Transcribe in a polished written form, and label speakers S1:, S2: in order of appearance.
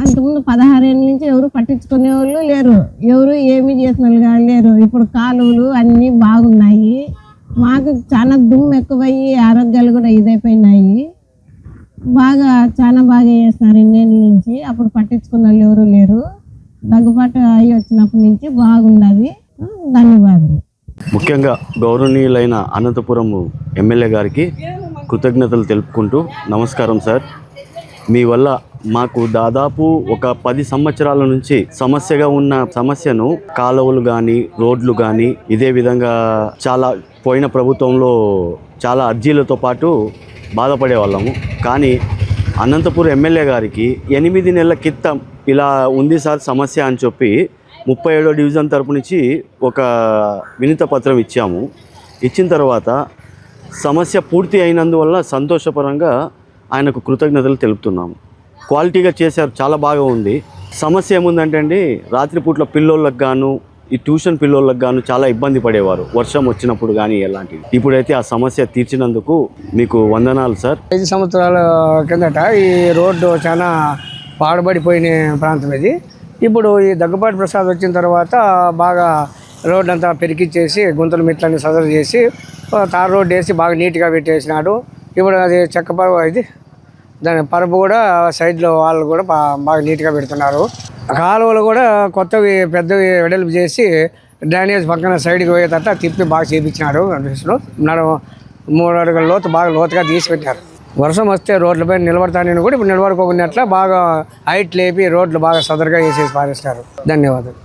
S1: అంతకుముందు 16 ఏళ్ళ నుంచి ఎవరు పట్టించుకునే వాళ్ళు లేరు, ఎవరు ఏమి చేసిన వాళ్ళు లేరు. ఇప్పుడు కాలువలు అన్నీ బాగున్నాయి. మాకు చాలా దుమ్ము ఎక్కువయ్యి ఆరోగ్యాలు కూడా ఇదైపోయినాయి. చాలా బాగా చేస్తున్నారు ఇన్నేళ్ళ నుంచి. అప్పుడు పట్టించుకున్న వాళ్ళు ఎవరు లేరు. దగ్గుబాటు అయ్యి వచ్చినప్పటి నుంచి బాగున్నది. ధన్యవాదాలు.
S2: ముఖ్యంగా గౌరవనీయులైన అనంతపురం ఎమ్మెల్యే గారికి కృతజ్ఞతలు తెలుపుకుంటూ, నమస్కారం సార్. మీ వల్ల మాకు దాదాపు ఒక 10 సంవత్సరాల నుంచి సమస్యగా ఉన్న సమస్యను కాలువలు కానీ రోడ్లు కానీ ఇదే విధంగా చాలా పోయిన ప్రభుత్వంలో చాలా అర్జీలతో పాటు బాధపడే వాళ్ళము. కానీ అనంతపురం ఎమ్మెల్యే గారికి 8 నెలల క్రితం ఇలా ఉంది సార్ సమస్య అని చెప్పి 37వ డివిజన్ తరపు నుంచి ఒక వినతి పత్రం ఇచ్చాము. ఇచ్చిన తర్వాత సమస్య పూర్తి అయినందువల్ల సంతోషపరంగా ఆయనకు కృతజ్ఞతలు తెలుపుతున్నాము. క్వాలిటీగా చేశారు, చాలా బాగా ఉంది. సమస్య ఏముందంటే అండి, రాత్రిపూట్ల పిల్లోళ్ళకి గాను ఈ ట్యూషన్ పిల్లోళ్ళకి గాను చాలా ఇబ్బంది పడేవారు వర్షం వచ్చినప్పుడు కానీ ఎలాంటివి. ఇప్పుడైతే ఆ సమస్య తీర్చినందుకు మీకు వందనాలు సార్.
S3: 5 సంవత్సరాల కిందట ఈ రోడ్డు చాలా పాడుబడిపోయిన ప్రాంతం ఇది. ఇప్పుడు ఈ దగ్గుబాటి ప్రసాద్ వచ్చిన తర్వాత బాగా రోడ్డు అంతా పెరికిచ్చేసి గుంతలు మిట్లన్నీ సదరు చేసి తార్ రోడ్డు వేసి బాగా నీట్గా పెట్టేసినాడు. ఇప్పుడు అది చెక్క పరువు ఇది, దాని పరుపు కూడా సైడ్లో వాళ్ళు కూడా బాగా నీట్గా పెడుతున్నారు. కాలువలు కూడా కొత్తవి పెద్దవి వెడల్పు చేసి డ్రైనేజ్ పక్కన సైడ్కి పోయేటట్టు తిప్పి బాగా చేయించినాడు. 3 అడుగుల లోతు బాగా లోతుగా తీసి పెట్టారు. వర్షం వస్తే రోడ్లపై నిలబడతానని కూడా ఇప్పుడు నిలబడుకోకున్నట్ల బాగా హైట్ లేపి రోడ్లు బాగా సదరుగా వేసేసి పారేస్తారు. ధన్యవాదాలు.